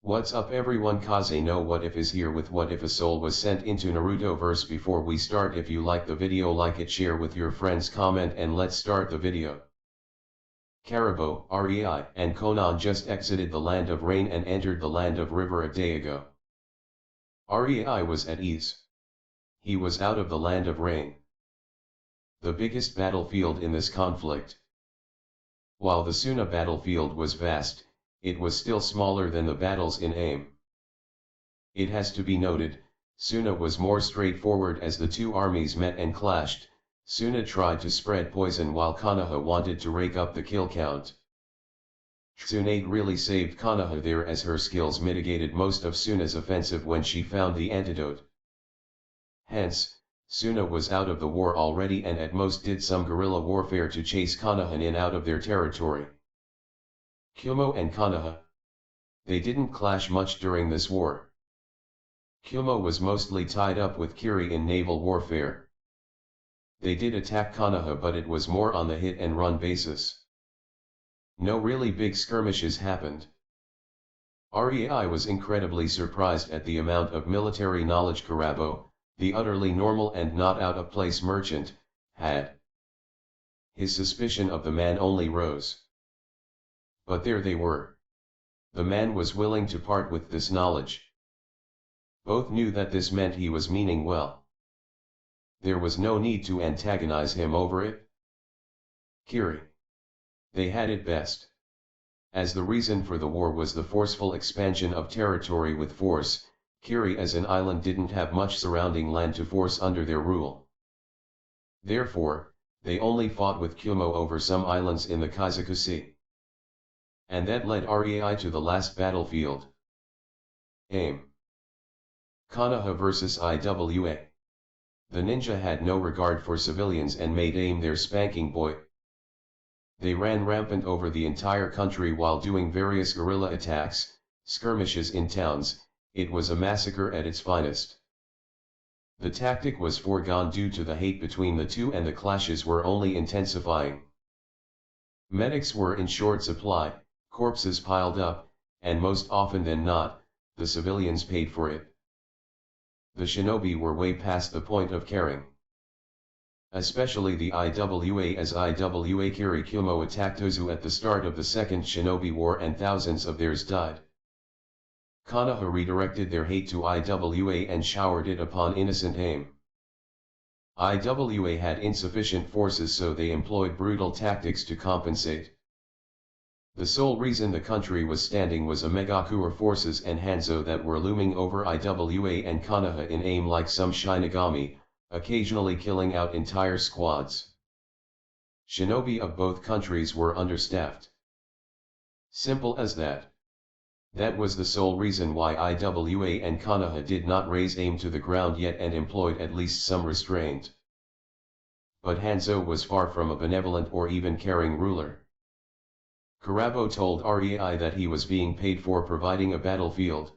What's up everyone, Kaze no What If is here with What If a Soul was sent into Naruto verse. Before we start, if you like the video, like it, share with your friends, comment, and let's start the video. Karibo, Rei, and Konan just exited the land of rain and entered the land of river a day ago. Rei was at ease. He was out of the land of rain, the biggest battlefield in this conflict. While the Suna battlefield was vast, it was still smaller than the battles in Aim. It has to be noted, Suna was more straightforward. As the two armies met and clashed, Suna tried to spread poison while Konoha wanted to rake up the kill count. Tsunade really saved Konoha there, as her skills mitigated most of Suna's offensive when she found the antidote. Hence, Suna was out of the war already and at most did some guerrilla warfare to chase Konoha in out of their territory. Kyumo and Konoha, they didn't clash much during this war. Kyumo was mostly tied up with Kiri in naval warfare. They did attack Konoha, but it was more on the hit and run basis. No really big skirmishes happened. Rei was incredibly surprised at the amount of military knowledge Karibo, the utterly normal and not out of place merchant, had. His suspicion of the man only rose. But there they were. The man was willing to part with this knowledge. Both knew that this meant he was meaning well. There was no need to antagonize him over it. Kiri. They had it best. As the reason for the war was the forceful expansion of territory with force, Kiri as an island didn't have much surrounding land to force under their rule. Therefore, they only fought with Kyumo over some islands in the Kaizoku Sea. And that led Rei to the last battlefield. Aim. Konoha vs Iwa. The ninja had no regard for civilians and made Aim their spanking boy. They ran rampant over the entire country while doing various guerrilla attacks, skirmishes in towns. It was a massacre at its finest. The tactic was foregone due to the hate between the two, and the clashes were only intensifying. Medics were in short supply, corpses piled up, and most often than not, the civilians paid for it. The shinobi were way past the point of caring. Especially the Iwa, as Iwa Kiri Kyumo attacked Ozu at the start of the Second Shinobi War and thousands of theirs died. Konoha redirected their hate to Iwa and showered it upon innocent Aim. Iwa had insufficient forces, so they employed brutal tactics to compensate. The sole reason the country was standing was Megakure forces and Hanzo that were looming over Iwa and Konoha in Aim like some Shinigami, occasionally killing out entire squads. Shinobi of both countries were understaffed. Simple as that. That was the sole reason why Iwa and Konoha did not raise Aim to the ground yet and employed at least some restraint. But Hanzo was far from a benevolent or even caring ruler. Karibo told Rei that he was being paid for providing a battlefield.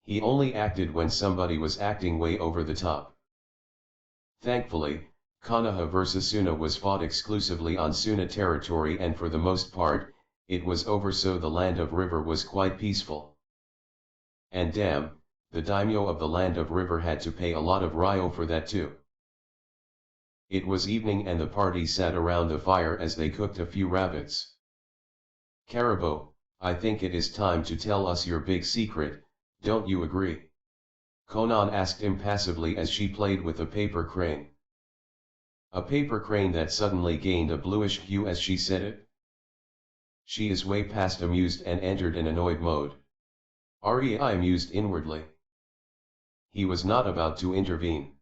He only acted when somebody was acting way over the top. Thankfully, Konoha vs Suna was fought exclusively on Suna territory, and for the most part, it was over, so the land of river was quite peaceful. And damn, the daimyo of the land of river had to pay a lot of ryo for that too. It was evening and the party sat around the fire as they cooked a few rabbits. Karibo, I think it is time to tell us your big secret, don't you agree? Konan asked impassively as she played with a paper crane. A paper crane that suddenly gained a bluish hue as she said it. She is way past amused and entered an annoyed mode. Rei mused inwardly. He was not about to intervene.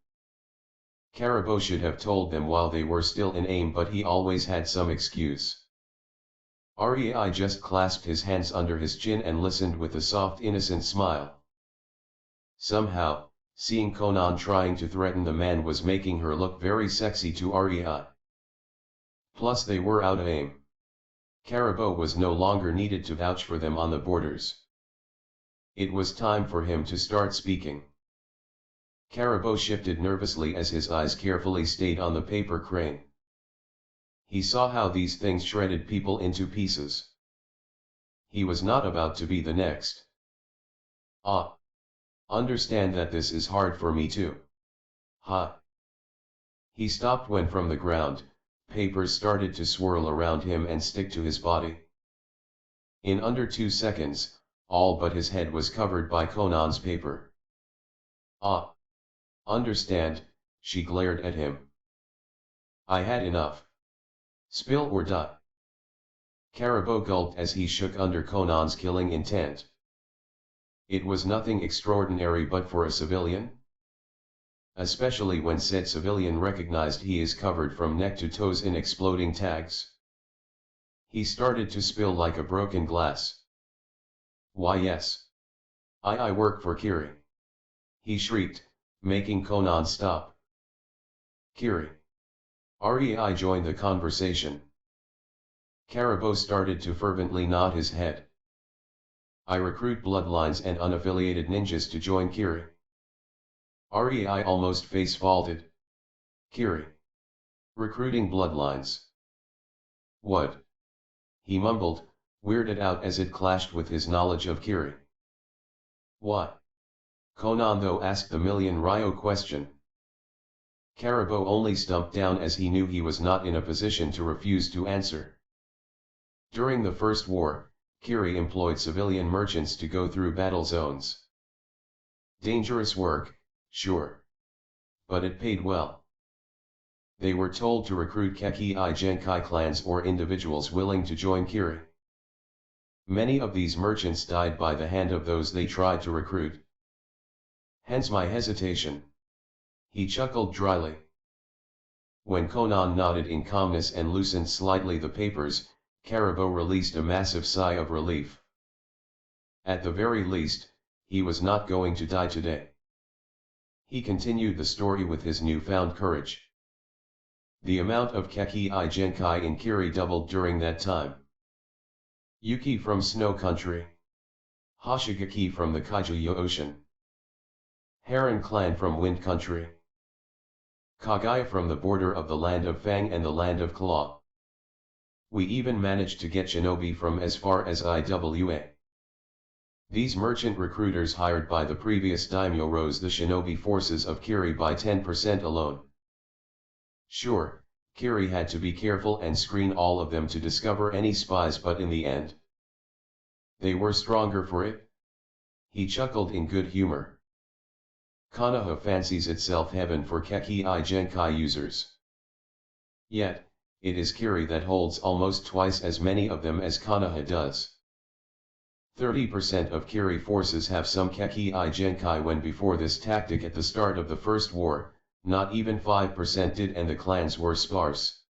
Karibo should have told them while they were still in Aim, but he always had some excuse. Rei just clasped his hands under his chin and listened with a soft innocent smile. Somehow, seeing Konan trying to threaten the man was making her look very sexy to Rei. Plus they were out of Aim. Karibo was no longer needed to vouch for them on the borders. It was time for him to start speaking. Karibo shifted nervously as his eyes carefully stayed on the paper crane. He saw how these things shredded people into pieces. He was not about to be the next. Ah, understand that this is hard for me too. Ha. He stopped when from the ground, papers started to swirl around him and stick to his body. In under 2 seconds, all but his head was covered by Conan's paper. Ah. Understand, she glared at him. I had enough. Spill or die. Caribou gulped as he shook under Conan's killing intent. It was nothing extraordinary but for a civilian. Especially when said civilian recognized he is covered from neck to toes in exploding tags. He started to spill like a broken glass. Why yes. I work for Kiri. He shrieked, making Conan stop. Kiri. Rei joined the conversation. Caribou started to fervently nod his head. I recruit bloodlines and unaffiliated ninjas to join Kiri. Rei almost face-faulted. Kiri. Recruiting bloodlines. What? He mumbled, weirded out as it clashed with his knowledge of Kiri. What? Conan though asked the million Ryo question. Caribou only stumped down as he knew he was not in a position to refuse to answer. During the First War, Kiri employed civilian merchants to go through battle zones. Dangerous work, sure. But it paid well. They were told to recruit Kekkei Genkai clans or individuals willing to join Kiri. Many of these merchants died by the hand of those they tried to recruit. Hence my hesitation. He chuckled dryly. When Conan nodded in calmness and loosened slightly the papers, Caribou released a massive sigh of relief. At the very least, he was not going to die today. He continued the story with his newfound courage. The amount of Kekkei Genkai in Kiri doubled during that time. Yuki from Snow Country. Hoshigaki from the Kaijuyo Ocean. Heron Clan from Wind Country. Kagaya from the border of the land of Fang and the land of Claw. We even managed to get shinobi from as far as Iwa. These merchant recruiters hired by the previous daimyo rose the shinobi forces of Kiri by 10% alone. Sure, Kiri had to be careful and screen all of them to discover any spies, but in the end, they were stronger for it. He chuckled in good humor. Konoha fancies itself heaven for Kekkei Genkai users. Yet, it is Kiri that holds almost twice as many of them as Konoha does. 30% of Kiri forces have some Kekkei Genkai when before this tactic at the start of the First War, not even 5% did, and the clans were sparse.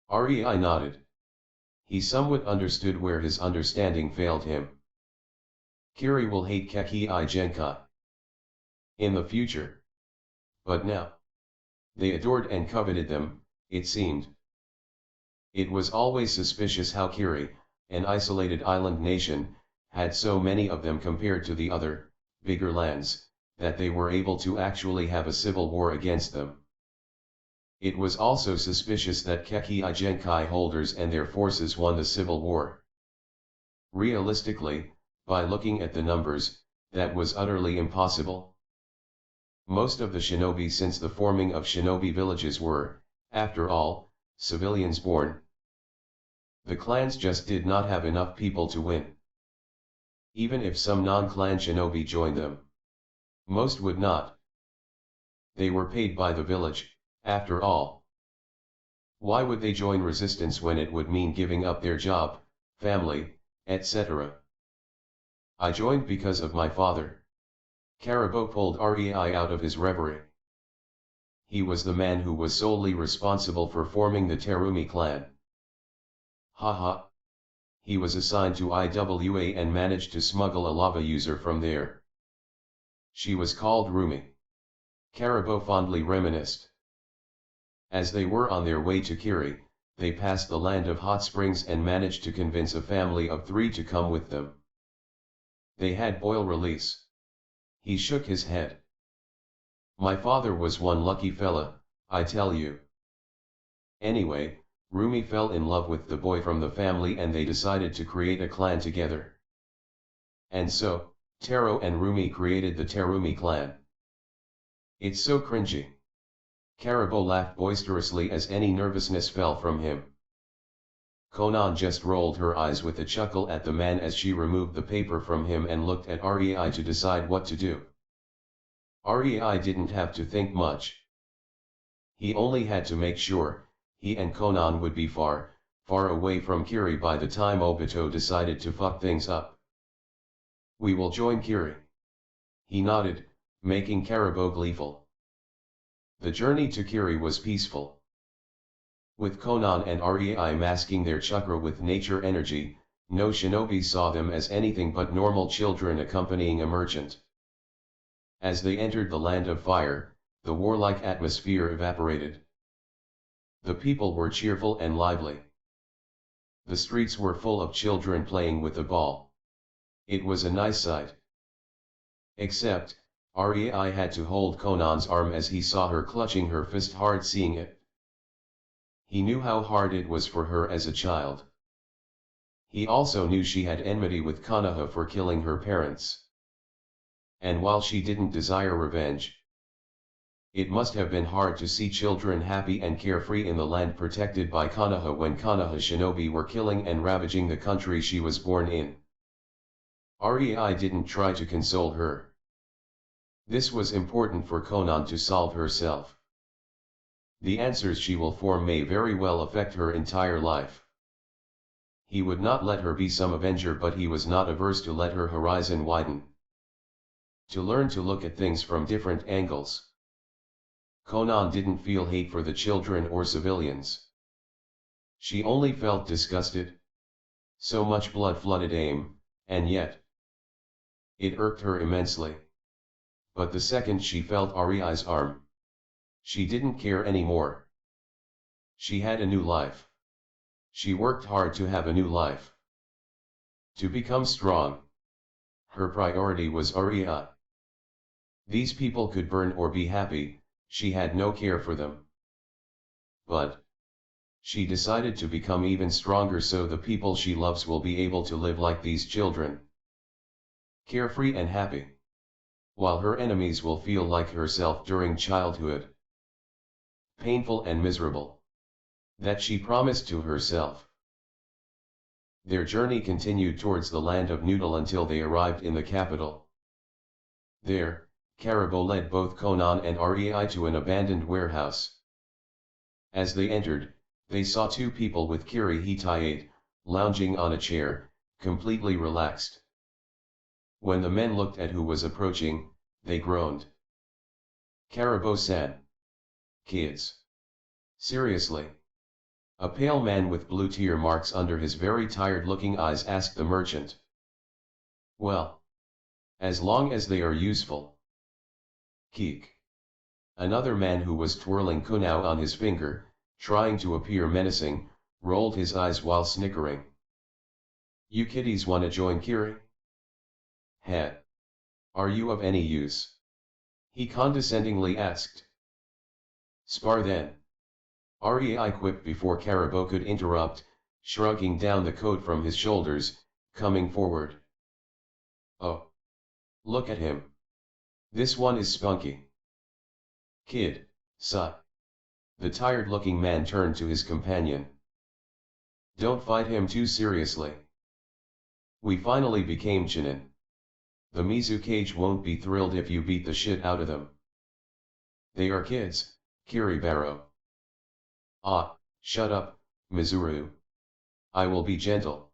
Rei nodded. He somewhat understood where his understanding failed him. Kiri will hate Kekkei Genkai in the future. But now, they adored and coveted them, it seemed. It was always suspicious how Kiri, an isolated island nation, had so many of them compared to the other, bigger lands, that they were able to actually have a civil war against them. It was also suspicious that Kekkei Genkai holders and their forces won the civil war. Realistically, by looking at the numbers, that was utterly impossible. Most of the shinobi since the forming of shinobi villages were, after all, civilians born. The clans just did not have enough people to win. Even if some non-clan shinobi joined them, most would not. They were paid by the village, after all. Why would they join resistance when it would mean giving up their job, family, etc.? I joined because of my father. Caribou pulled Rei out of his reverie. He was the man who was solely responsible for forming the Terumi clan. Haha. He was assigned to Iwa and managed to smuggle a lava user from there. She was called Rumi. Caribou fondly reminisced. As they were on their way to Kiri, they passed the land of hot springs and managed to convince a family of 3 to come with them. They had boil release. He shook his head. My father was one lucky fella, I tell you. Anyway, Rumi fell in love with the boy from the family and they decided to create a clan together. And so, Taro and Rumi created the Terumi clan. It's so cringy. Karibo laughed boisterously as any nervousness fell from him. Konan just rolled her eyes with a chuckle at the man as she removed the paper from him and looked at Rei to decide what to do. Rei didn't have to think much. He only had to make sure he and Konan would be far, far away from Kiri by the time Obito decided to fuck things up. We will join Kiri. He nodded, making Karibo gleeful. The journey to Kiri was peaceful. With Konan and Rei masking their chakra with nature energy, no shinobi saw them as anything but normal children accompanying a merchant. As they entered the land of fire, the warlike atmosphere evaporated. The people were cheerful and lively. The streets were full of children playing with a ball. It was a nice sight. Except, Rei had to hold Konan's arm as he saw her clutching her fist hard, seeing it. He knew how hard it was for her as a child. He also knew she had enmity with Konoha for killing her parents. And while she didn't desire revenge, it must have been hard to see children happy and carefree in the land protected by Konoha when Konoha shinobi were killing and ravaging the country she was born in. Rei didn't try to console her. This was important for Konan to solve herself. The answers she will form may very well affect her entire life. He would not let her be some avenger, but he was not averse to let her horizon widen. To learn to look at things from different angles. Konan didn't feel hate for the children or civilians. She only felt disgusted. So much blood flooded AIM, and yet it irked her immensely. But the second she felt Rei's arm, she didn't care anymore. She had a new life. She worked hard to have a new life. To become strong. Her priority was Rei. These people could burn or be happy, she had no care for them. But she decided to become even stronger so the people she loves will be able to live like these children. Carefree and happy. While her enemies will feel like herself during childhood. Painful and miserable. That she promised to herself. Their journey continued towards the land of Noodle until they arrived in the capital. There, Karibo led both Konan and Rei to an abandoned warehouse. As they entered, they saw two people with Kiri Hitayate, lounging on a chair, completely relaxed. When the men looked at who was approaching, they groaned. Karibo-san. Kids. Seriously. A pale man with blue tear marks under his very tired-looking eyes asked the merchant. Well. As long as they are useful. Keek. Another man who was twirling kunao on his finger, trying to appear menacing, rolled his eyes while snickering. You kiddies wanna join Kiri? Heh. Are you of any use? He condescendingly asked. Spar then. Rei quipped before Karibo could interrupt, shrugging down the coat from his shoulders, coming forward. Oh. Look at him. This one is spunky. Kid, sigh. The tired-looking man turned to his companion. Don't fight him too seriously. We finally became Chunin. The Mizukage won't be thrilled if you beat the shit out of them. They are kids, Kiribaro. Ah, shut up, Mizuru. I will be gentle.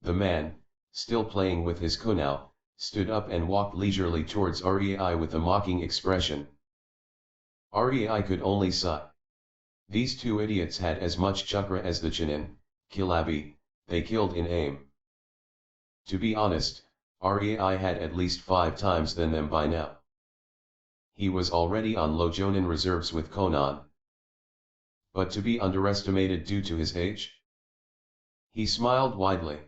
The man, still playing with his kunao, stood up and walked leisurely towards Rei with a mocking expression. Rei could only sigh. These two idiots had as much chakra as the Chunin, Kilabi, they killed in AIM. To be honest, Rei had at least 5 times than them by now. He was already on low Jonin reserves with Konan. But to be underestimated due to his age? He smiled widely.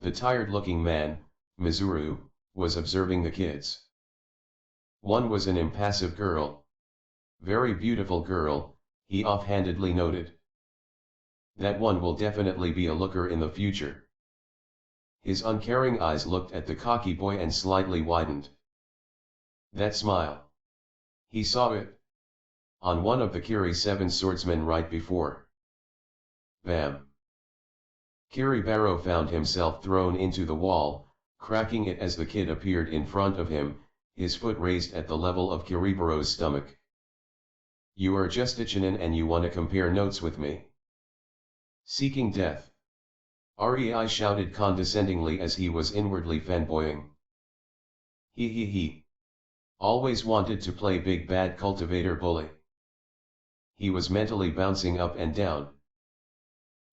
The tired-looking man, Mizuru, was observing the kids. One was an impassive girl. Very beautiful girl, he offhandedly noted. That one will definitely be a looker in the future. His uncaring eyes looked at the cocky boy and slightly widened. That smile. He saw it. On one of the Kiri-7 swordsmen right before. Bam. Kiribaro found himself thrown into the wall, cracking it as the kid appeared in front of him, his foot raised at the level of Kiribaro's stomach. You are just a chinin and you wanna compare notes with me? Seeking death. Rei shouted condescendingly as he was inwardly fanboying. He. Always wanted to play big bad cultivator bully. He was mentally bouncing up and down.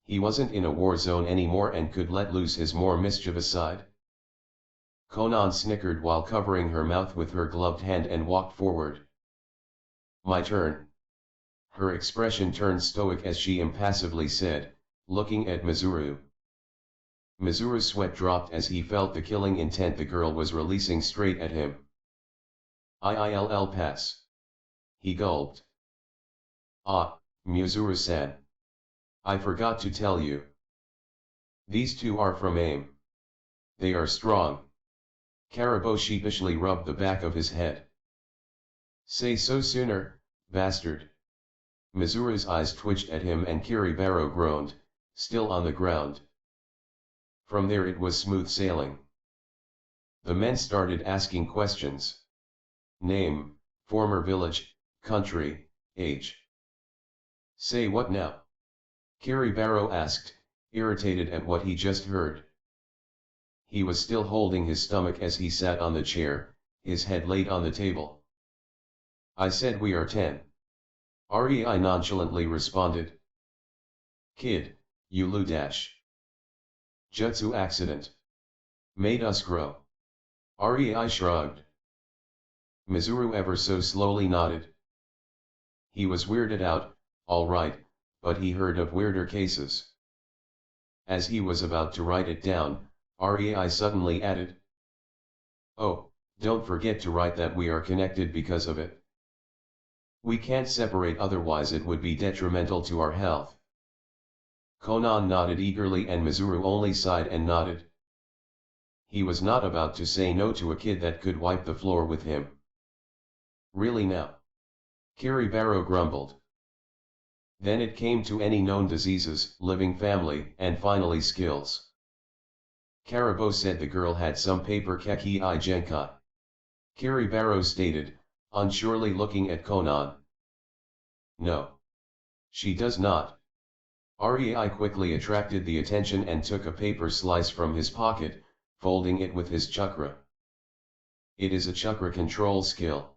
He wasn't in a war zone anymore and could let loose his more mischievous side. Konan snickered while covering her mouth with her gloved hand and walked forward. My turn. Her expression turned stoic as she impassively said, looking at Mizuru. Mizuru's sweat dropped as he felt the killing intent the girl was releasing straight at him. Ill pass. He gulped. Ah, Mizuru-san. I forgot to tell you. These two are from AIM. They are strong. Karabo sheepishly rubbed the back of his head. Say so sooner, bastard. Mizuru's eyes twitched at him and Kiribaro groaned, still on the ground. From there it was smooth sailing. The men started asking questions. Name, former village, country, age. Say what now? Kiribaro asked, irritated at what he just heard. He was still holding his stomach as he sat on the chair, his head laid on the table. I said we are 10. Rei nonchalantly responded. Kid, you dash. Jutsu accident. Made us grow. Rei shrugged. Mizuru ever so slowly nodded. He was weirded out, all right, but he heard of weirder cases. As he was about to write it down, Rei suddenly added. Oh, don't forget to write that we are connected because of it. We can't separate, otherwise it would be detrimental to our health. Konan nodded eagerly and Mizuru only sighed and nodded. He was not about to say no to a kid that could wipe the floor with him. Really now? Kiribaro grumbled. Then it came to any known diseases, living family, and finally skills. Karabo said the girl had some paper keki I genkai. Kiribaro stated, unsurely looking at Konan. No. She does not. Rei quickly attracted the attention and took a paper slice from his pocket, folding it with his chakra. It is a chakra control skill.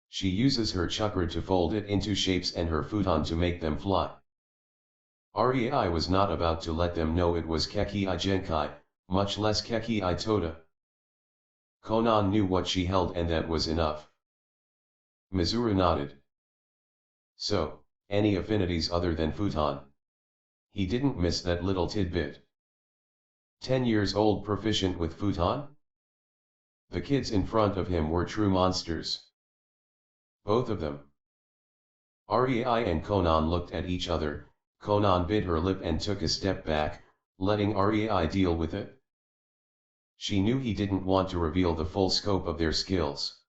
She uses her chakra to fold it into shapes and her futon to make them fly. Rei was not about to let them know it was Keki I Genkai, much less Keki I Tota. Konan knew what she held and that was enough. Mizuru nodded. So, any affinities other than futon? He didn't miss that little tidbit. 10 years old proficient with futon? The kids in front of him were true monsters. Both of them. Rei and Konan looked at each other. Konan bit her lip and took a step back, letting Rei deal with it. She knew he didn't want to reveal the full scope of their skills.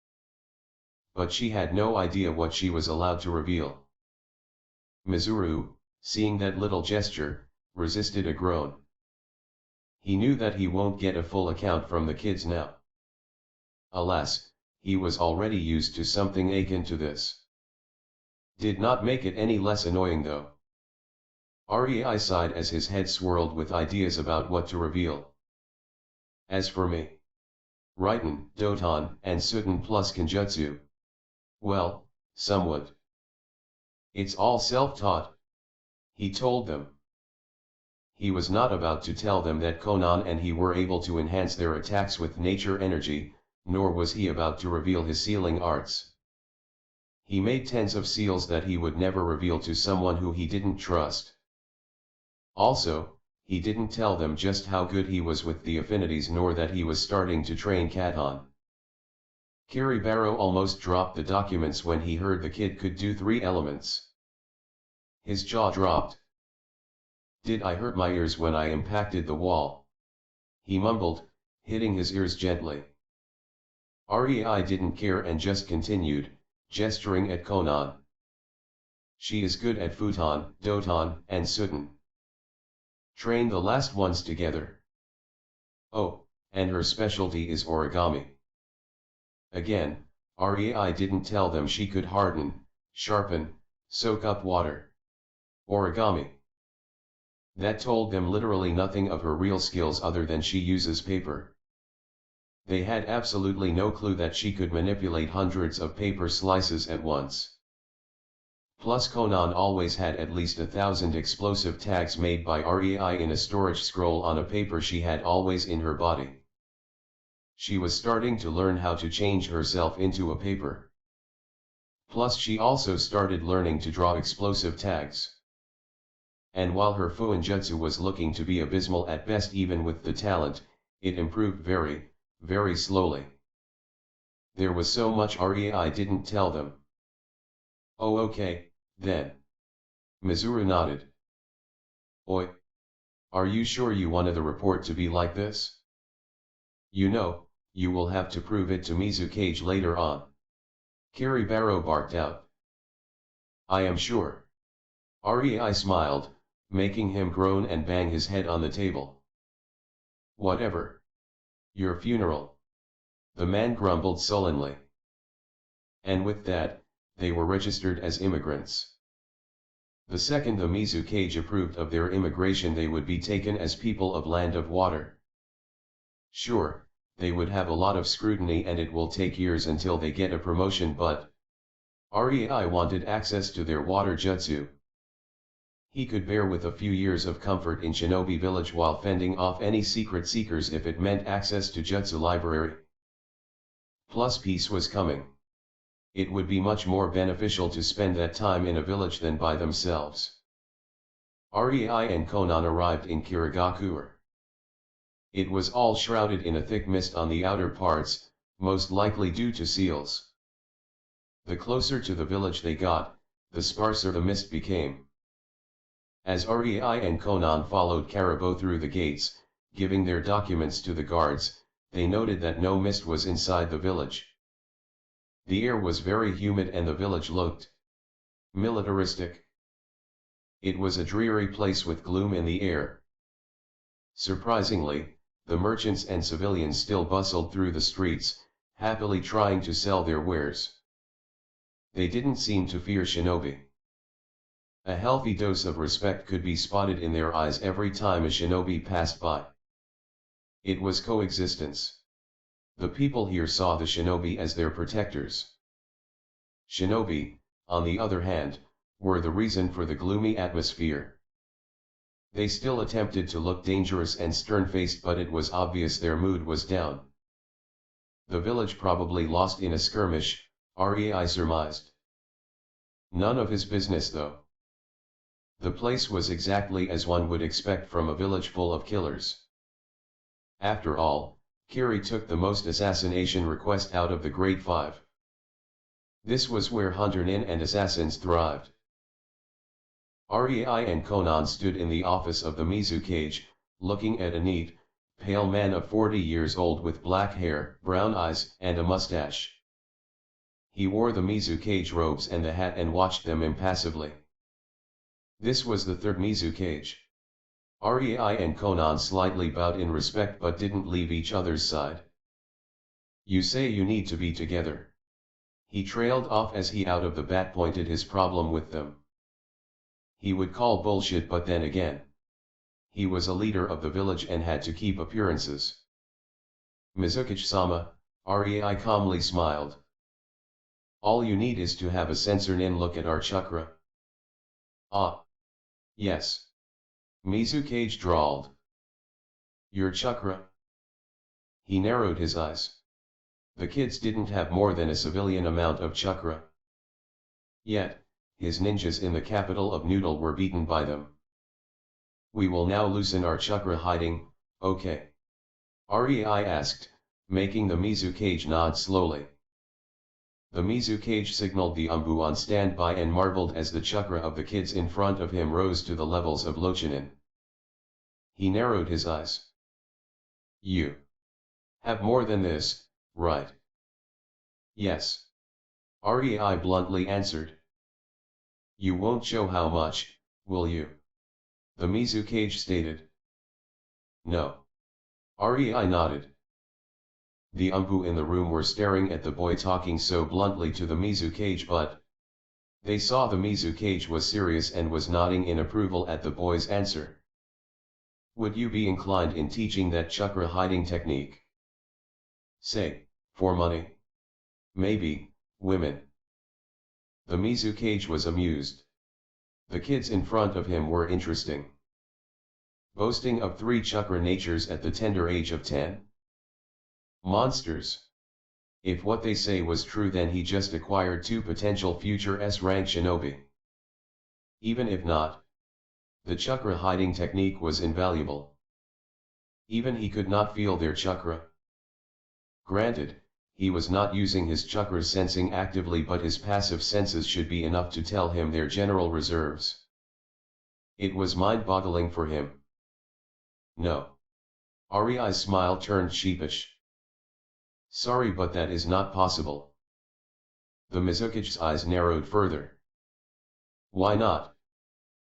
But she had no idea what she was allowed to reveal. Mizuru, seeing that little gesture, resisted a groan. He knew that he won't get a full account from the kids now. Alas, he was already used to something akin to this. Did not make it any less annoying though. Rei sighed as his head swirled with ideas about what to reveal. As for me, Raiten, Doton, and Suton plus Kenjutsu. Well, somewhat. It's all self-taught. He told them. He was not about to tell them that Konan and he were able to enhance their attacks with nature energy, nor was he about to reveal his sealing arts. He made tens of seals that he would never reveal to someone who he didn't trust. Also, he didn't tell them just how good he was with the affinities nor that he was starting to train Katon. Kiribaro almost dropped the documents when he heard the kid could do 3 elements. His jaw dropped. Did I hurt my ears when I impacted the wall? he mumbled, hitting his ears gently. Rei didn't care and just continued, gesturing at Konan. She is good at futon, doton, and suton. Train the last ones together. Oh, and her specialty is origami. Again, Rei didn't tell them she could harden, sharpen, soak up water. Origami. That told them literally nothing of her real skills other than she uses paper. They had absolutely no clue that she could manipulate hundreds of paper slices at once. Plus Konan always had at least 1,000 explosive tags made by Rei in a storage scroll on a paper she had always in her body. She was starting to learn how to change herself into a paper. Plus she also started learning to draw explosive tags. And while her Fuinjutsu was looking to be abysmal at best even with the talent, it improved very, very slowly. There was so much Rei didn't tell them. Oh okay, then. Mizuru nodded. Oi. Are you sure you wanted the report to be like this? You know, you will have to prove it to Mizukage later on. Kiribaro barked out. I am sure. Rei smiled, making him groan and bang his head on the table. Whatever. Your funeral. The man grumbled sullenly. And with that, they were registered as immigrants. The second the Mizukage approved of their immigration, they would be taken as people of Land of Water. Sure, they would have a lot of scrutiny and it will take years until they get a promotion, but Rei wanted access to their water jutsu. He could bear with a few years of comfort in Shinobi Village while fending off any secret seekers if it meant access to Jutsu Library. Plus peace was coming. It would be much more beneficial to spend that time in a village than by themselves. Rei and Konan arrived in Kirigakure. It was all shrouded in a thick mist on the outer parts, most likely due to seals. The closer to the village they got, the sparser the mist became. As Rei and Konan followed Karabo through the gates, giving their documents to the guards, they noted that no mist was inside the village. The air was very humid and the village looked militaristic. It was a dreary place with gloom in the air. Surprisingly, the merchants and civilians still bustled through the streets, happily trying to sell their wares. They didn't seem to fear shinobi. A healthy dose of respect could be spotted in their eyes every time a shinobi passed by. It was coexistence. The people here saw the shinobi as their protectors. Shinobi, on the other hand, were the reason for the gloomy atmosphere. They still attempted to look dangerous and stern-faced, but it was obvious their mood was down. The village probably lost in a skirmish, Rei surmised. None of his business though. The place was exactly as one would expect from a village full of killers. After all, Kiri took the most assassination request out of the Great Five. This was where hunter-nin and assassins thrived. Rei and Konan stood in the office of the Mizukage, looking at a neat, pale man of 40 years old with black hair, brown eyes, and a mustache. He wore the Mizukage robes and the hat and watched them impassively. This was the third Mizukage. Rei and Konan slightly bowed in respect but didn't leave each other's side. You say you need to be together. He trailed off as he out of the bat pointed his problem with them. He would call bullshit, but then again, he was a leader of the village and had to keep appearances. Mizukage-sama, Rei calmly smiled. All you need is to have a sensor-nin look at our chakra. Ah. Yes. Mizukage drawled. Your chakra? He narrowed his eyes. The kids didn't have more than a civilian amount of chakra. Yet, his ninjas in the capital of Noodle were beaten by them. We will now loosen our chakra hiding, okay? Rei asked, making the Mizukage nod slowly. The Mizukage signaled the Umbu on standby and marveled as the chakra of the kids in front of him rose to the levels of Lochinin. He narrowed his eyes. You have more than this, right? Yes. Rei bluntly answered. You won't show how much, will you? The Mizukage stated. No. Rei nodded. The Umbu in the room were staring at the boy talking so bluntly to the Mizukage, but they saw the Mizukage was serious and was nodding in approval at the boy's answer. Would you be inclined in teaching that chakra hiding technique? Say, for money? Maybe, women. The Mizukage was amused. The kids in front of him were interesting. Boasting of 3 chakra natures at the tender age of 10? Monsters. If what they say was true, then he just acquired 2 potential future S-rank shinobi. Even if not, the chakra hiding technique was invaluable. Even he could not feel their chakra. Granted, he was not using his chakra sensing actively, but his passive senses should be enough to tell him their general reserves. It was mind-boggling for him. No. Rei's smile turned sheepish. Sorry, but that is not possible. The Mizukage's eyes narrowed further. Why not?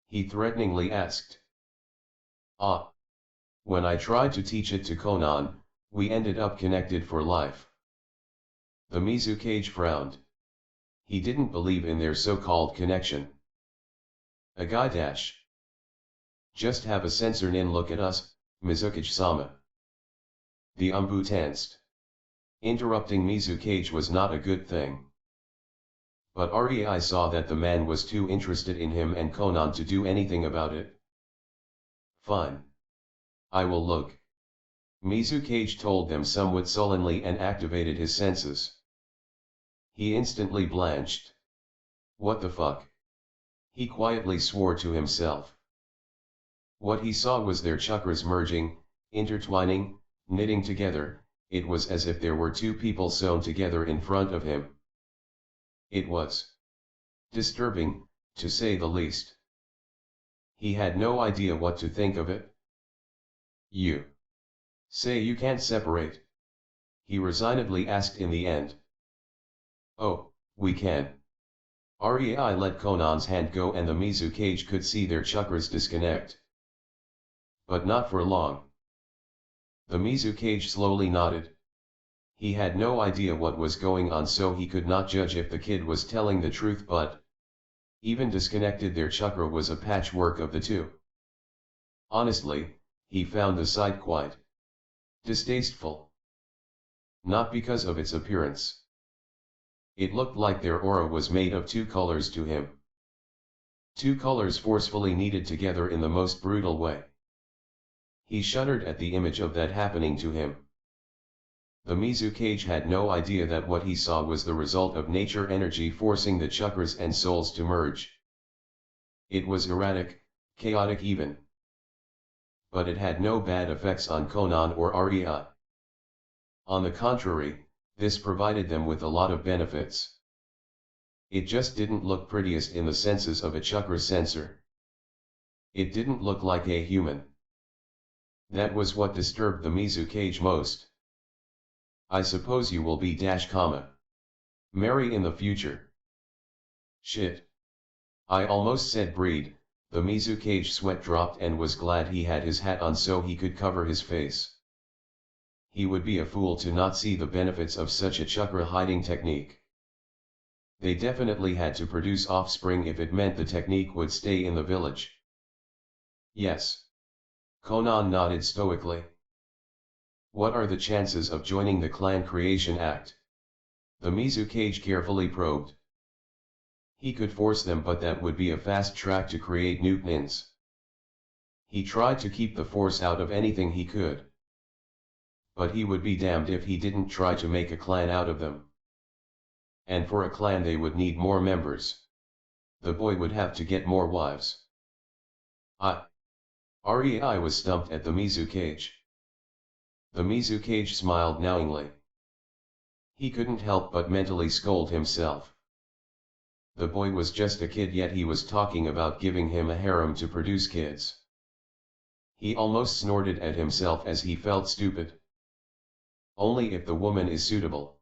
He threateningly asked. When I tried to teach it to Konan, we ended up connected for life. The Mizukage frowned. He didn't believe in their so-called connection. A guy dash. Just have a sensor nin look at us, Mizukage-sama. The Umbu tensed. Interrupting Mizukage was not a good thing. But Rei saw that the man was too interested in him and Konan to do anything about it. Fine. I will look. Mizukage told them somewhat sullenly and activated his senses. He instantly blanched. What the fuck? He quietly swore to himself. What he saw was their chakras merging, intertwining, knitting together. It was as if there were 2 people sewn together in front of him. It was disturbing, to say the least. He had no idea what to think of it. You say you can't separate? He resignedly asked in the end. Oh, we can. Rei let Konan's hand go and the Mizukage could see their chakras disconnect. But not for long. The Mizukage slowly nodded. He had no idea what was going on, so he could not judge if the kid was telling the truth, but even disconnected their chakra was a patchwork of the 2. Honestly, he found the sight quite distasteful. Not because of its appearance. It looked like their aura was made of 2 colors to him. 2 colors forcefully kneaded together in the most brutal way. He shuddered at the image of that happening to him. The Mizukage had no idea that what he saw was the result of nature energy forcing the chakras and souls to merge. It was erratic, chaotic even. But it had no bad effects on Konan or Rei. On the contrary, this provided them with a lot of benefits. It just didn't look prettiest in the senses of a chakra sensor. It didn't look like a human. That was what disturbed the Mizukage most. I suppose you will be dash comma marry in the future. Shit. I almost said breed. The Mizukage sweat dropped and was glad he had his hat on so he could cover his face. He would be a fool to not see the benefits of such a chakra hiding technique. They definitely had to produce offspring if it meant the technique would stay in the village. Yes. Konan nodded stoically. What are the chances of joining the Clan Creation Act? The Mizukage carefully probed. He could force them, but that would be a fast track to create new nins. He tried to keep the force out of anything he could. But he would be damned if he didn't try to make a clan out of them. And for a clan they would need more members. The boy would have to get more wives. Rei was stumped at the Mizukage. The Mizukage smiled knowingly. He couldn't help but mentally scold himself. The boy was just a kid, yet he was talking about giving him a harem to produce kids. He almost snorted at himself as he felt stupid. only if the woman is suitable.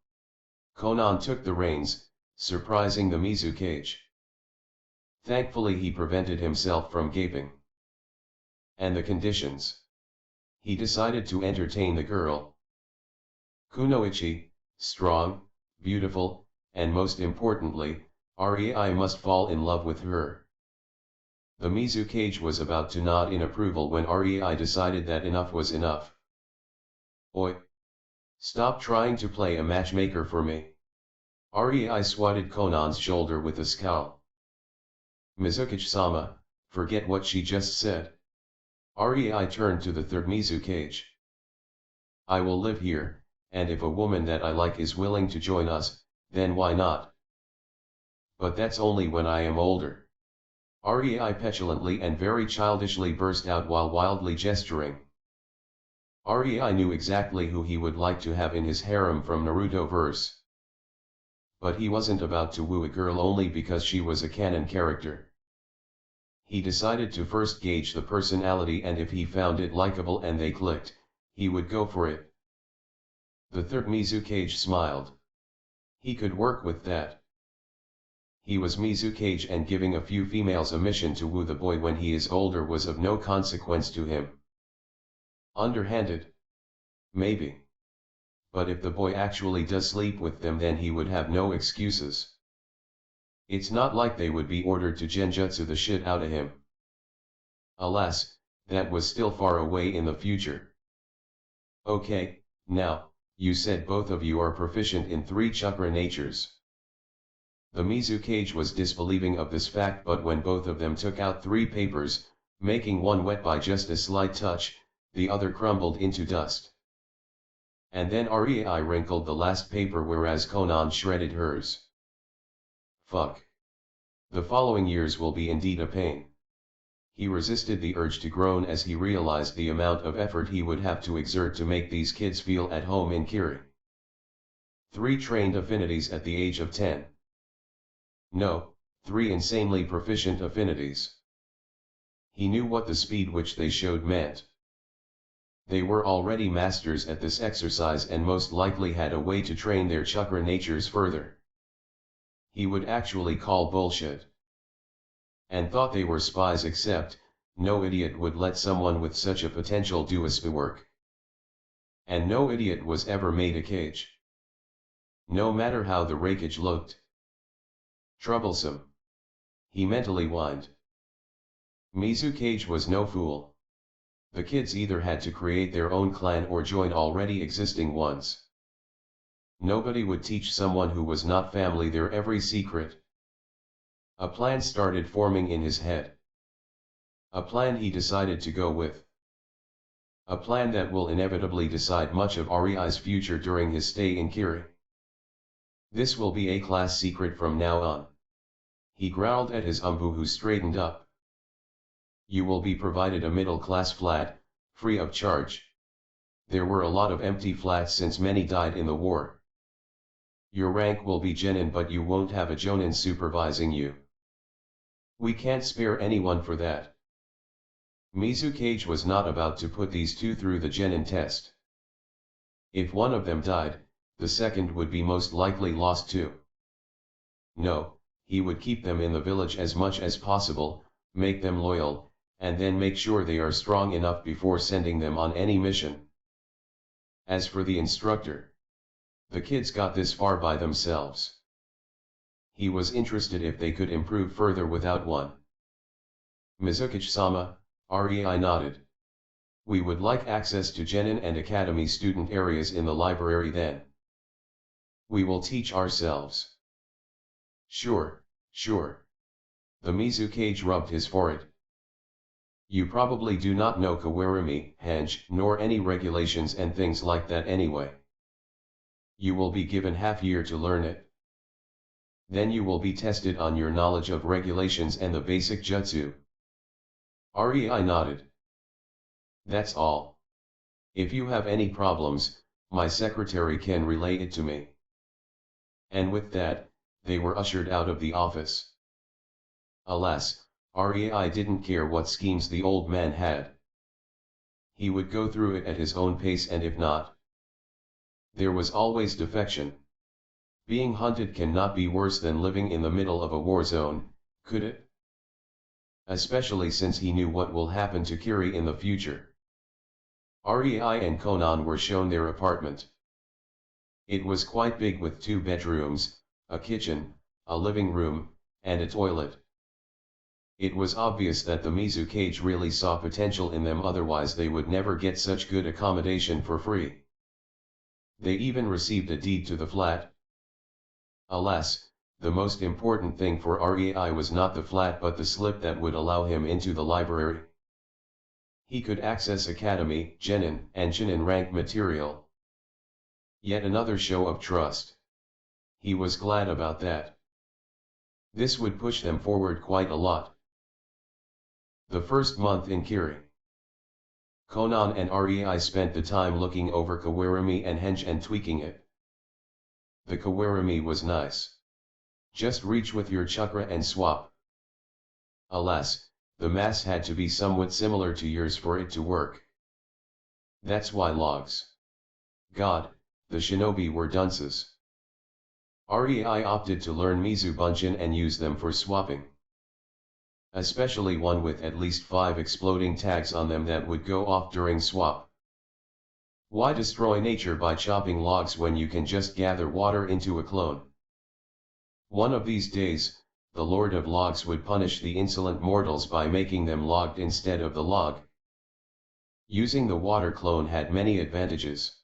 Conan took the reins, surprising the Mizukage. Thankfully he prevented himself from gaping. And the conditions? He decided to entertain the girl. Kunoichi, strong, beautiful, and most importantly, Rei must fall in love with her. The Mizukage was about to nod in approval when Rei decided that enough was enough. Oi! Stop trying to play a matchmaker for me. Rei swatted Conan's shoulder with a scowl. Mizukage-sama, forget what she just said. Rei turned to the third Mizukage. I will live here, and if a woman that I like is willing to join us, then why not? But that's only when I am older. Rei petulantly and very childishly burst out while wildly gesturing. Rei knew exactly who he would like to have in his harem from Naruto verse. But he wasn't about to woo a girl only because she was a canon character. He decided to first gauge the personality, and if he found it likable and they clicked, he would go for it. The third Mizukage smiled. He could work with that. He was Mizukage, and giving a few females a mission to woo the boy when he is older was of no consequence to him. Underhanded? Maybe. But if the boy actually does sleep with them, then he would have no excuses. It's not like they would be ordered to genjutsu the shit out of him. Alas, that was still far away in the future. Okay, now, you said both of you are proficient in 3 chakra natures. The Mizukage was disbelieving of this fact, but when both of them took out 3 papers, making one wet by just a slight touch, the other crumbled into dust. And then Rei wrinkled the last paper, whereas Conan shredded hers. Fuck. The following years will be indeed a pain. He resisted the urge to groan as he realized the amount of effort he would have to exert to make these kids feel at home in Kiri. 3 trained affinities at the age of 10. No, 3 insanely proficient affinities. He knew what the speed which they showed meant. They were already masters at this exercise and most likely had a way to train their chakra natures further. He would actually call bullshit. And thought they were spies, except, no idiot would let someone with such a potential do a spy work. And no idiot was ever made a cage. No matter how the rakage looked. Troublesome. He mentally whined. Mizukage was no fool. The kids either had to create their own clan or join already existing ones. Nobody would teach someone who was not family their every secret. A plan started forming in his head. A plan he decided to go with. A plan that will inevitably decide much of Rei's future during his stay in Kiri. This will be a class secret from now on. He growled at his umbu, who straightened up. You will be provided a middle-class flat, free of charge. There were a lot of empty flats since many died in the war. Your rank will be genin, but you won't have a jonin supervising you. We can't spare anyone for that. Mizukage was not about to put these 2 through the genin test. If one of them died, the second would be most likely lost too. No, he would keep them in the village as much as possible, make them loyal, and then make sure they are strong enough before sending them on any mission. As for the instructor, the kids got this far by themselves. He was interested if they could improve further without one. Mizukage-sama, Rei nodded. We would like access to genin and academy student areas in the library then. We will teach ourselves. Sure, sure. The Mizukage rubbed his forehead. You probably do not know Kawarimi, Hange, nor any regulations and things like that anyway. You will be given half year to learn it. Then you will be tested on your knowledge of regulations and the basic jutsu. Rei nodded. That's all. If you have any problems, my secretary can relay it to me. And with that, they were ushered out of the office. Alas, Rei didn't care what schemes the old man had. He would go through it at his own pace, and if not, there was always defection. Being hunted cannot be worse than living in the middle of a war zone, could it? Especially since he knew what will happen to Kiri in the future. Rei and Conan were shown their apartment. It was quite big with 2 bedrooms, a kitchen, a living room, and a toilet. It was obvious that the Mizukage really saw potential in them, otherwise they would never get such good accommodation for free. They even received a deed to the flat. Alas, the most important thing for Rei was not the flat but the slip that would allow him into the library. He could access Academy, Genin, and Chinin rank material. Yet another show of trust. He was glad about that. This would push them forward quite a lot. The first month in Kiri, Conan and Rei spent the time looking over Kawarami and Henge and tweaking it. The Kawarami was nice. Just reach with your chakra and swap. Alas, the mass had to be somewhat similar to yours for it to work. That's why logs. God, the shinobi were dunces. Rei opted to learn Mizubunjin and use them for swapping. Especially one with at least 5 exploding tags on them that would go off during swap. Why destroy nature by chopping logs when you can just gather water into a clone? One of these days, the Lord of Logs would punish the insolent mortals by making them logged instead of the log. Using the water clone had many advantages.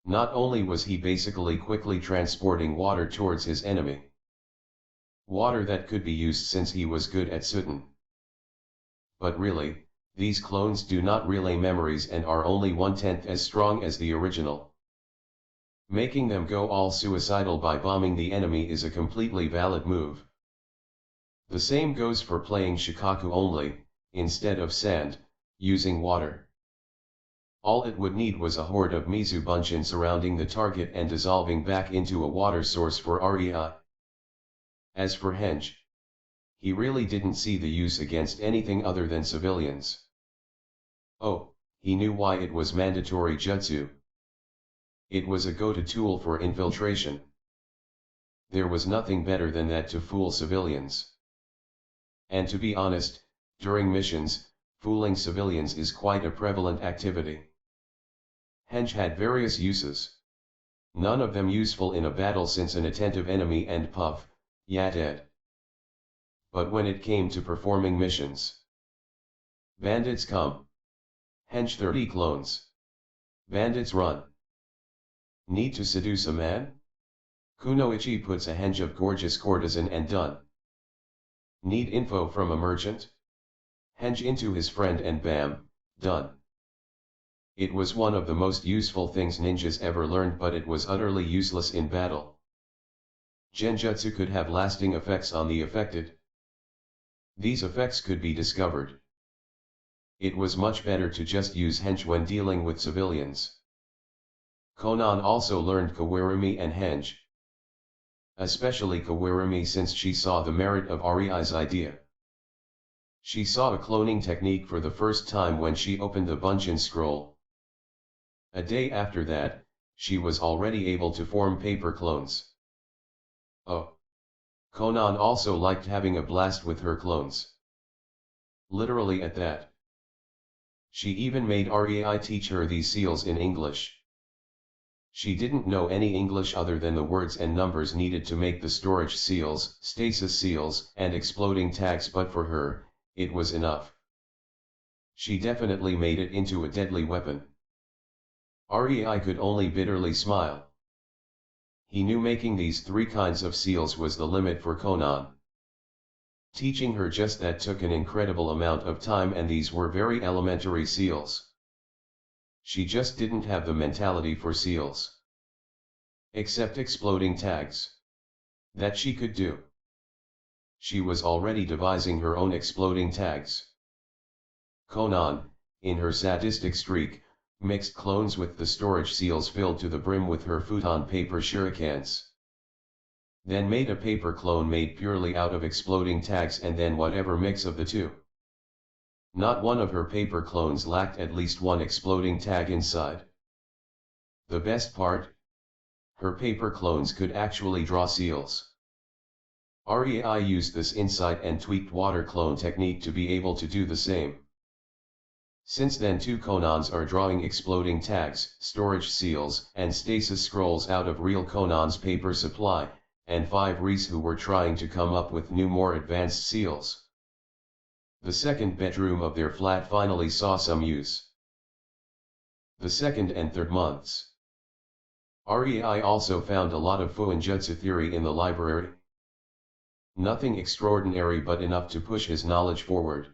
Not only was he basically quickly transporting water towards his enemy, water that could be used since he was good at Sutin. But really, these clones do not relay memories and are only 1/10 as strong as the original. Making them go all suicidal by bombing the enemy is a completely valid move. The same goes for playing Shikaku only, instead of sand, using water. All it would need was a horde of Mizubunjin surrounding the target and dissolving back into a water source for Rei. As for Henge, he really didn't see the use against anything other than civilians. Oh, he knew why it was mandatory jutsu. It was a go-to tool for infiltration. There was nothing better than that to fool civilians. And to be honest, during missions, fooling civilians is quite a prevalent activity. Henge had various uses. None of them useful in a battle since an attentive enemy and puff, yeah dead. But when it came to performing missions, bandits come. Henge 30 clones. Bandits run. Need to seduce a man? Kunoichi puts a henge of gorgeous courtesan and done. Need info from a merchant? Henge into his friend and bam, done. It was one of the most useful things ninjas ever learned, but it was utterly useless in battle. Genjutsu could have lasting effects on the affected. These effects could be discovered. It was much better to just use henge when dealing with civilians. Conan also learned Kawarami and henge. Especially Kawarami, since she saw the merit of Rei's idea. She saw a cloning technique for the first time when she opened the Bunjin scroll. A day after that, she was already able to form paper clones. Oh! Conan also liked having a blast with her clones. Literally at that. She even made Rei teach her these seals in English. She didn't know any English other than the words and numbers needed to make the storage seals, stasis seals, and exploding tags, but for her, it was enough. She definitely made it into a deadly weapon. Rei could only bitterly smile. He knew making these 3 kinds of seals was the limit for Conan. Teaching her just that took an incredible amount of time, and these were very elementary seals. She just didn't have the mentality for seals. Except exploding tags. That she could do. She was already devising her own exploding tags. Conan, in her sadistic streak, mixed clones with the storage seals filled to the brim with her futon paper shurikens. Then made a paper clone made purely out of exploding tags, and then whatever mix of the two. Not one of her paper clones lacked at least one exploding tag inside. The best part? Her paper clones could actually draw seals. REI used this insight and tweaked water clone technique to be able to do the same. Since then, 2 Conans are drawing exploding tags, storage seals, and stasis scrolls out of real Conan's paper supply, and 5 Rees who were trying to come up with new more advanced seals. The second bedroom of their flat finally saw some use. The second and third months. REI also found a lot of Fuinjutsu theory in the library. Nothing extraordinary but enough to push his knowledge forward.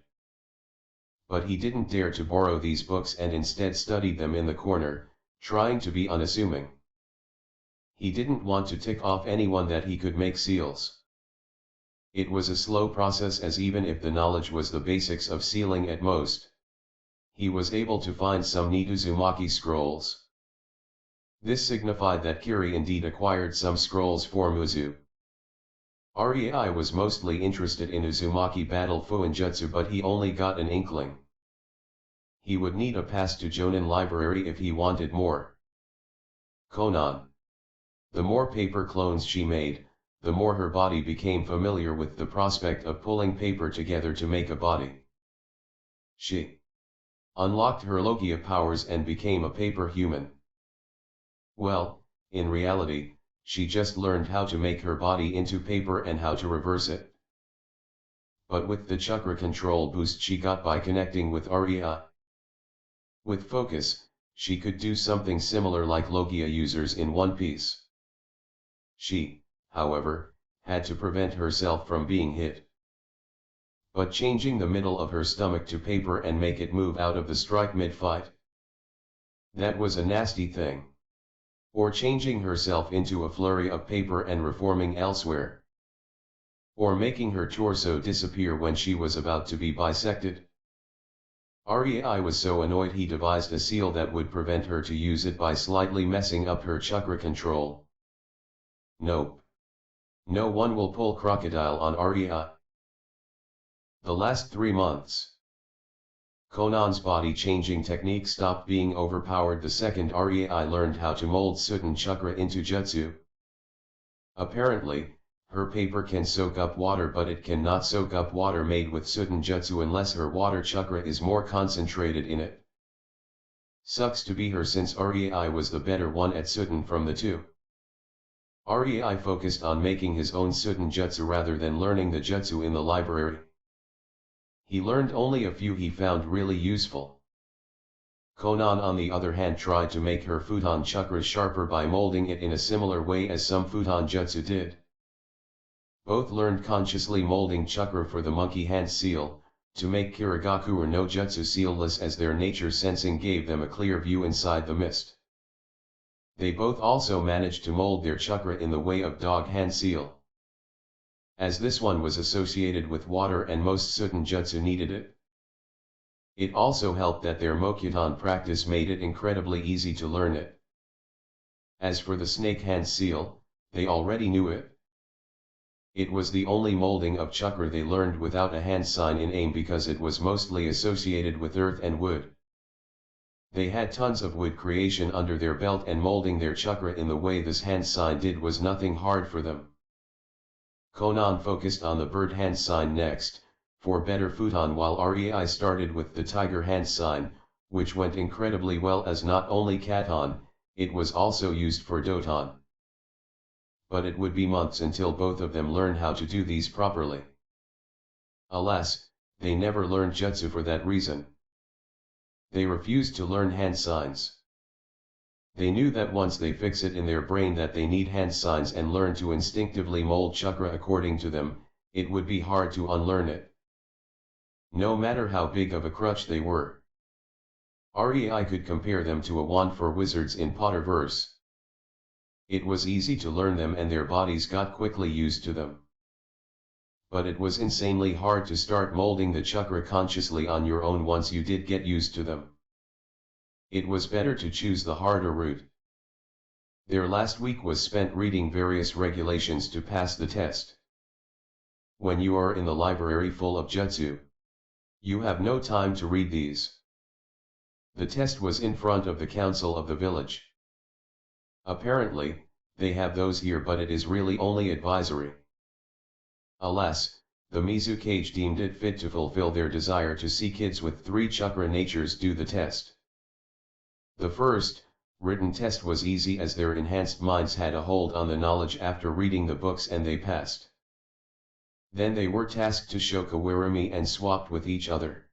But he didn't dare to borrow these books and instead studied them in the corner, trying to be unassuming. He didn't want to tick off anyone that he could make seals. It was a slow process, as even if the knowledge was the basics of sealing at most, he was able to find some neat Uzumaki scrolls. This signified that Kiri indeed acquired some scrolls for Muzu. REI was mostly interested in Uzumaki battle Fuinjutsu, but he only got an inkling. He would need a pass to Jonin Library if he wanted more. Conan. The more paper clones she made, the more her body became familiar with the prospect of pulling paper together to make a body. She unlocked her Logia powers and became a paper human. Well, in reality, she just learned how to make her body into paper and how to reverse it. But with the chakra control boost she got by connecting with REI. With focus, she could do something similar like Logia users in One Piece. She, however, had to prevent herself from being hit. But changing the middle of her stomach to paper and make it move out of the strike mid-fight? That was a nasty thing. Or changing herself into a flurry of paper and reforming elsewhere. Or making her torso disappear when she was about to be bisected. REI was so annoyed he devised a seal that would prevent her to use it by slightly messing up her chakra control. Nope. No one will pull crocodile on REI. The last 3 months. Conan's body-changing technique stopped being overpowered the second REI learned how to mold Suten chakra into jutsu. Apparently, her paper can soak up water, but it cannot soak up water made with Suten jutsu unless her water chakra is more concentrated in it. Sucks to be her, since REI was the better one at Suten from the two. REI focused on making his own Suten jutsu rather than learning the jutsu in the library. He learned only a few he found really useful. Conan on the other hand tried to make her futon chakra sharper by molding it in a similar way as some futon jutsu did. Both learned consciously molding chakra for the monkey hand seal, to make Kirigakure no jutsu sealless, as their nature sensing gave them a clear view inside the mist. They both also managed to mold their chakra in the way of dog hand seal. As this one was associated with water and most Suten jutsu needed it. It also helped that their Mokuton practice made it incredibly easy to learn it. As for the snake hand seal, they already knew it. It was the only molding of chakra they learned without a hand sign in aim, because it was mostly associated with earth and wood. They had tons of wood creation under their belt, and molding their chakra in the way this hand sign did was nothing hard for them. Conan focused on the bird hand sign next, for better futon, while REI started with the tiger hand sign, which went incredibly well, as not only katon, it was also used for doton. But it would be months until both of them learned how to do these properly. Alas, they never learned jutsu for that reason. They refused to learn hand signs. They knew that once they fix it in their brain that they need hand signs and learn to instinctively mold chakra according to them, it would be hard to unlearn it. No matter how big of a crutch they were. REI could compare them to a wand for wizards in Potterverse. It was easy to learn them and their bodies got quickly used to them. But it was insanely hard to start molding the chakra consciously on your own once you did get used to them. It was better to choose the harder route. Their last week was spent reading various regulations to pass the test. When you are in the library full of jutsu, you have no time to read these. The test was in front of the council of the village. Apparently, they have those here, but it is really only advisory. Alas, the Mizukage deemed it fit to fulfill their desire to see kids with 3 chakra natures do the test. The first, written test was easy as their enhanced minds had a hold on the knowledge after reading the books and they passed. Then they were tasked to show Kawarami and swapped with each other.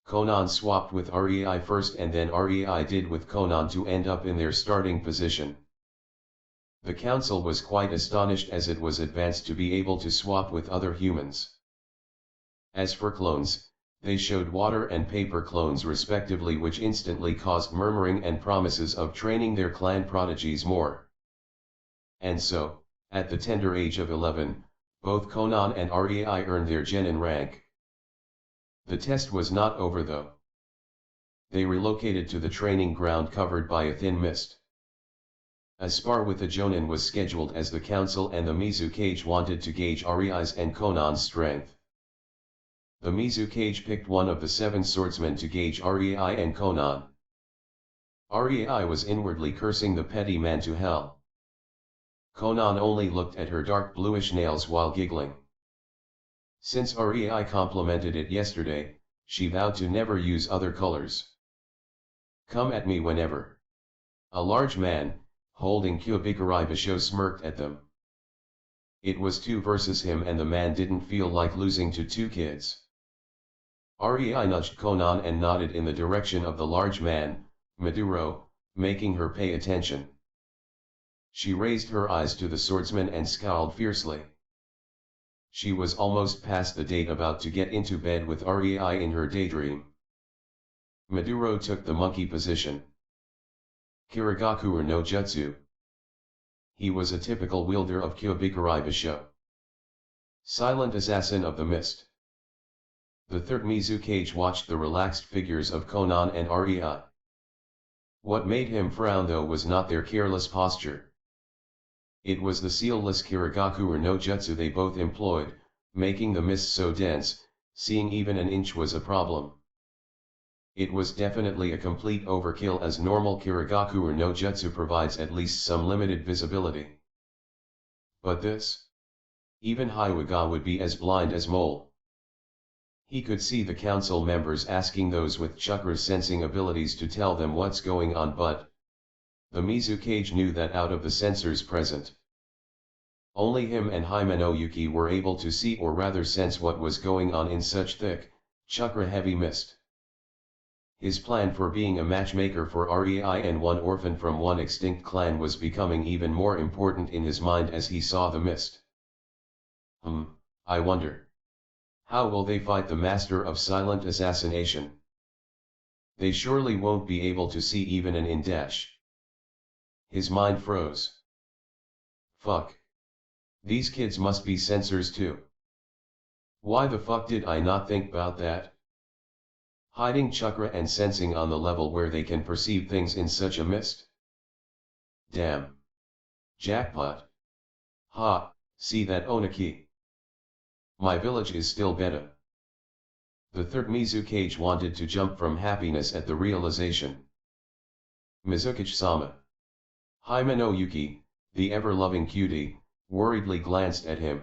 Konan swapped with Rei first and then Rei did with Konan to end up in their starting position. The council was quite astonished as it was advanced to be able to swap with other humans. As for clones, they showed water and paper clones respectively, which instantly caused murmuring and promises of training their clan prodigies more. And so, at the tender age of 11, both Konan and Rei earned their genin rank. The test was not over though. They relocated to the training ground covered by a thin mist. A spar with the Jonin was scheduled as the council and the Mizukage wanted to gauge Rei's and Konan's strength. The Mizukage picked one of the 7 swordsmen to gauge Rei and Konan. Rei was inwardly cursing the petty man to hell. Konan only looked at her dark bluish nails while giggling. Since Rei complimented it yesterday, she vowed to never use other colors. Come at me whenever. A large man, holding Kyobikari Basho, smirked at them. It was 2 versus him and the man didn't feel like losing to 2 kids. Rei nudged Konan and nodded in the direction of the large man, Maduro, making her pay attention. She raised her eyes to the swordsman and scowled fiercely. She was almost past the date, about to get into bed with Rei in her daydream. Maduro took the monkey position. Kirigakure no Jutsu. He was a typical wielder of Kyobikari Basho. Silent assassin of the mist. The third Mizukage watched the relaxed figures of Konan and Rei. What made him frown though was not their careless posture. It was the sealless Kirigakure no Jutsu they both employed, making the mist so dense, seeing even an inch was a problem. It was definitely a complete overkill as normal Kirigakure no Jutsu provides at least some limited visibility. But this? Even Hyuga would be as blind as mole. He could see the council members asking those with chakra sensing abilities to tell them what's going on, but the Mizukage knew that out of the sensors present, only him and Himeno-yuki were able to see or rather sense what was going on in such thick, chakra-heavy mist. His plan for being a matchmaker for Rei and one orphan from one extinct clan was becoming even more important in his mind as he saw the mist. I wonder. How will they fight the master of silent assassination? They surely won't be able to see even an in-dash. His mind froze. Fuck. These kids must be censors too. Why the fuck did I not think about that? Hiding chakra and sensing on the level where they can perceive things in such a mist? Damn. Jackpot. Ha, see that Onaki? My village is still better. The third Mizukage wanted to jump from happiness at the realization. Mizukage-sama. Himeno-yuki, the ever-loving cutie, worriedly glanced at him.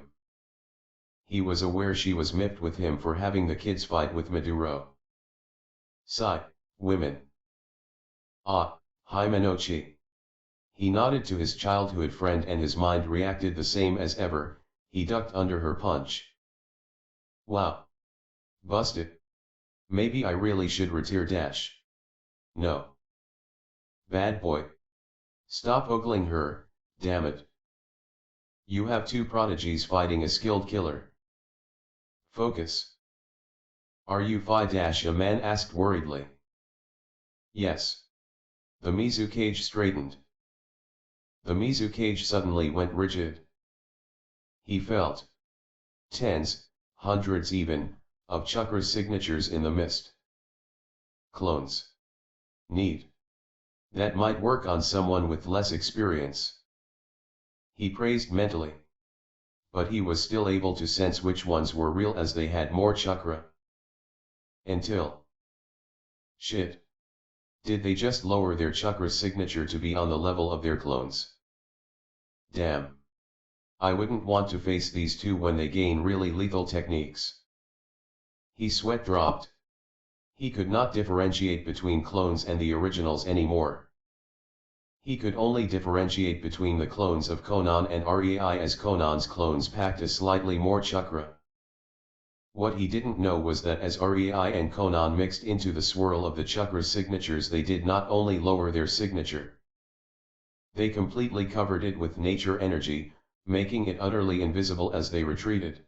He was aware she was miffed with him for having the kids fight with Maduro. Sigh, women. Ah, Himeno-chi. He nodded to his childhood friend and his mind reacted the same as ever, he ducked under her punch. Wow. Busted. Maybe I really should retire dash. No. Bad boy. Stop ogling her, damn it. You have 2 prodigies fighting a skilled killer. Focus. Are you fi dash? A man asked worriedly. Yes. The Mizukage straightened. The Mizukage suddenly went rigid. He felt tens, hundreds even, of chakra signatures in the mist. Clones. Neat. That might work on someone with less experience. He praised mentally. But he was still able to sense which ones were real as they had more chakra. Until. Shit. Did they just lower their chakra signature to be on the level of their clones? Damn. I wouldn't want to face these two when they gain really lethal techniques. His sweat dropped. He could not differentiate between clones and the originals anymore. He could only differentiate between the clones of Conan and Rei, as Conan's clones packed a slightly more chakra. What he didn't know was that as Rei and Conan mixed into the swirl of the chakra signatures, they did not only lower their signature. They completely covered it with nature energy, making it utterly invisible as they retreated.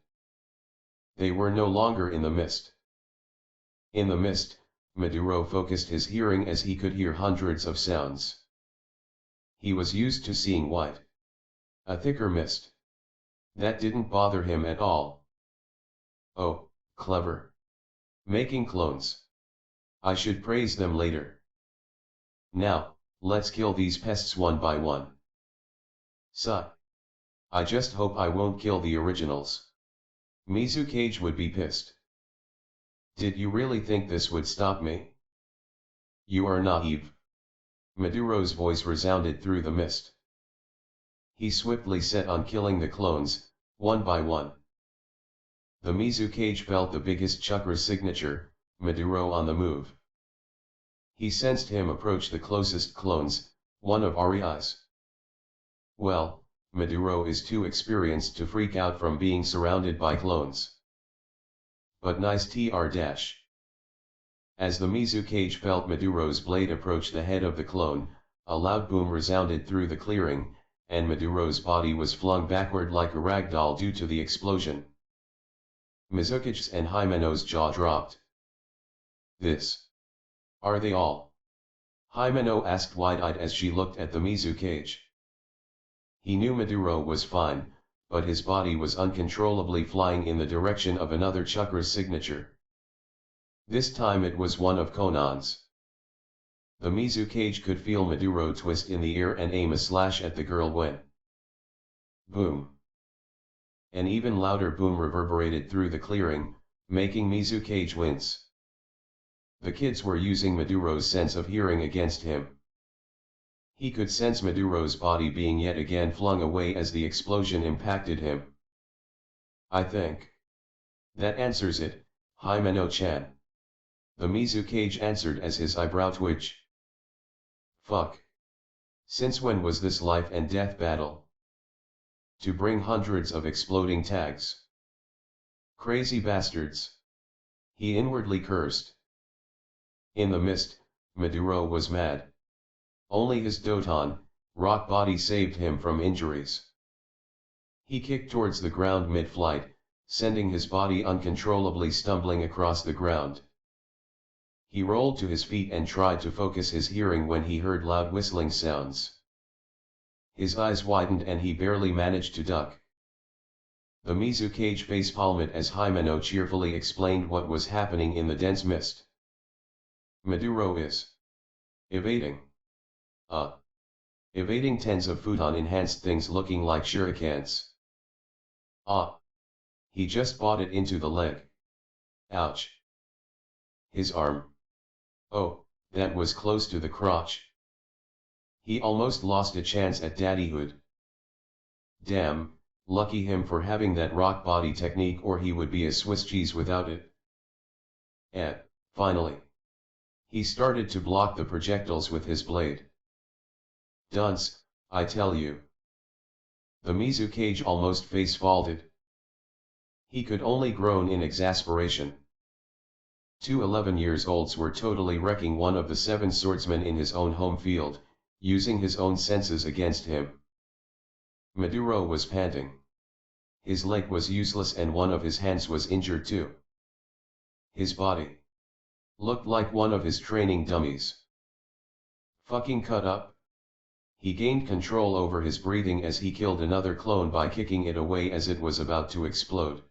They were no longer in the mist. In the mist, Maduro focused his hearing as he could hear hundreds of sounds. He was used to seeing white. A thicker mist. That didn't bother him at all. Oh, clever. Making clones. I should praise them later. Now, let's kill these pests one by one. Sigh. I just hope I won't kill the originals. Mizukage would be pissed. Did you really think this would stop me? You are naive. Maduro's voice resounded through the mist. He swiftly set on killing the clones, one by one. The Mizukage felt the biggest chakra signature, Maduro on the move. He sensed him approach the closest clones, one of Rei's. Well, Maduro is too experienced to freak out from being surrounded by clones. But nice tr dash. As the Mizukage felt Maduro's blade approach the head of the clone, a loud boom resounded through the clearing, and Maduro's body was flung backward like a ragdoll due to the explosion. Mizukage's and Himeno's jaw dropped. This. Are they all? Himeno asked wide-eyed as she looked at the Mizukage. He knew Maduro was fine, but his body was uncontrollably flying in the direction of another chakra signature. This time it was one of Conan's. The Mizukage could feel Maduro twist in the air and aim a slash at the girl when... Boom. An even louder boom reverberated through the clearing, making Mizukage wince. The kids were using Maduro's sense of hearing against him. He could sense Maduro's body being yet again flung away as the explosion impacted him. I think. That answers it, Himeno-chan. The Mizukage answered as his eyebrow twitched. Fuck. Since when was this life and death battle? To bring hundreds of exploding tags. Crazy bastards. He inwardly cursed. In the mist, Maduro was mad. Only his Doton, rock body saved him from injuries. He kicked towards the ground mid-flight, sending his body uncontrollably stumbling across the ground. He rolled to his feet and tried to focus his hearing when he heard loud whistling sounds. His eyes widened and he barely managed to duck. The Mizukage facepalmed as Himeno cheerfully explained what was happening in the dense mist. Maduro is evading. Evading tens of futon-enhanced things looking like shurikens. He just bought it into the leg. Ouch. His arm. Oh, that was close to the crotch. He almost lost a chance at daddyhood. Damn, lucky him for having that rock body technique, or he would be a Swiss cheese without it. Finally. He started to block the projectiles with his blade. Dunce, I tell you. The Mizukage almost face-faulted. He could only groan in exasperation. Two 11-year-olds were totally wrecking one of the 7 swordsmen in his own home field, using his own senses against him. Maduro was panting. His leg was useless and one of his hands was injured too. His body looked like one of his training dummies. Fucking cut up. He gained control over his breathing as he killed another clone by kicking it away as it was about to explode.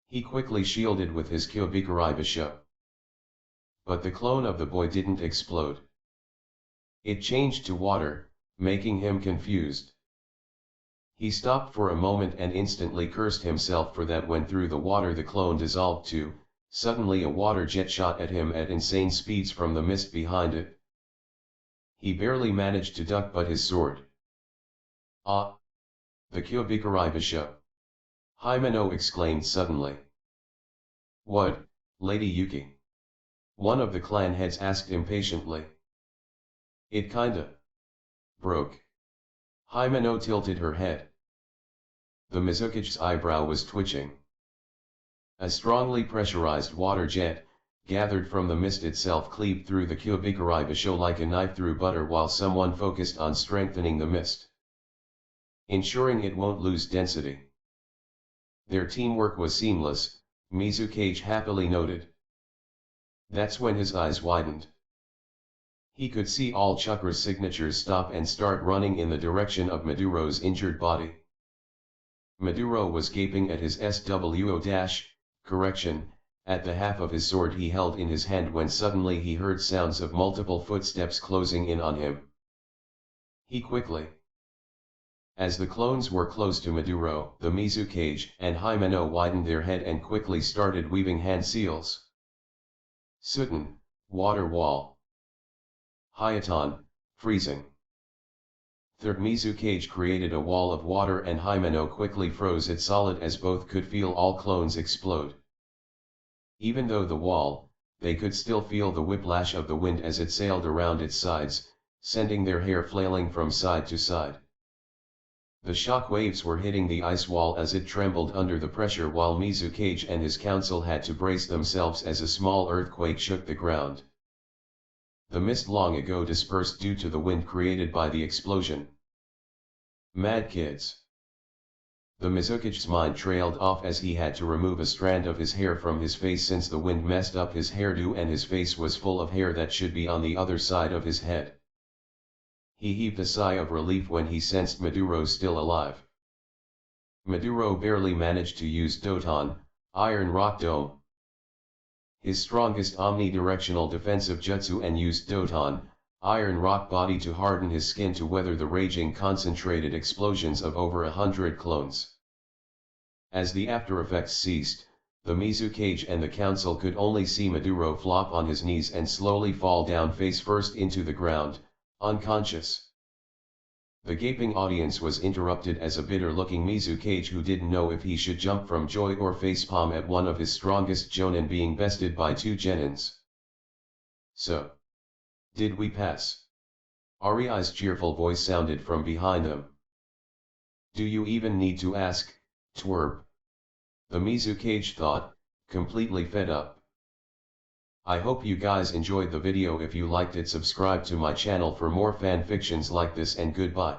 He quickly shielded with his Kyobikari Basho. But the clone of the boy didn't explode. It changed to water, making him confused. He stopped for a moment and instantly cursed himself for that when through the water the clone dissolved too, Suddenly a water jet shot at him at insane speeds from the mist behind it. He barely managed to duck but his sword. Ah! The Kyobikaraibasho! Himeno exclaimed suddenly. What, Lady Yuki? One of the clan heads asked impatiently. It kinda broke. Himeno tilted her head. The Mizuki's eyebrow was twitching. A strongly pressurized water jet, gathered from the mist itself, cleaved through the Kyobikaraibasho like a knife through butter while someone focused on strengthening the mist, ensuring it won't lose density. Their teamwork was seamless, Mizukage happily noted. That's when his eyes widened. He could see all Chakra's signatures stop and start running in the direction of Maduro's injured body. Maduro was gaping at his SWO- at the half of his sword he held in his hand when suddenly he heard sounds of multiple footsteps closing in on him. He quickly. As the clones were close to Maduro, the Mizukage and Himeno widened their head and quickly started weaving hand seals. Sutin, water wall. Hayaton, freezing. Third Mizukage created a wall of water and Himeno quickly froze it solid as both could feel all clones explode. Even though the wall, they could still feel the whiplash of the wind as it sailed around its sides, sending their hair flailing from side to side. The shock waves were hitting the ice wall as it trembled under the pressure while Mizukage and his council had to brace themselves as a small earthquake shook the ground. The mist long ago dispersed due to the wind created by the explosion. Mad kids. The Mizukige's mind trailed off as he had to remove a strand of his hair from his face since the wind messed up his hairdo and his face was full of hair that should be on the other side of his head. He heaved a sigh of relief when he sensed Maduro still alive. Maduro barely managed to use Doton, Iron Rock Dome, his strongest omnidirectional defensive jutsu, and used Doton, Iron Rock Body to harden his skin to weather the raging concentrated explosions of over 100 clones. As the aftereffects ceased, the Mizukage and the council could only see Maduro flop on his knees and slowly fall down face first into the ground, unconscious. The gaping audience was interrupted as a bitter-looking Mizukage who didn't know if he should jump from joy or facepalm at one of his strongest jonin being bested by two genins. So, did we pass? Ariai's cheerful voice sounded from behind them. Do you even need to ask, twerp? The Mizukage thought, completely fed up. I hope you guys enjoyed the video. If you liked it, subscribe to my channel for more fanfictions like this, and goodbye.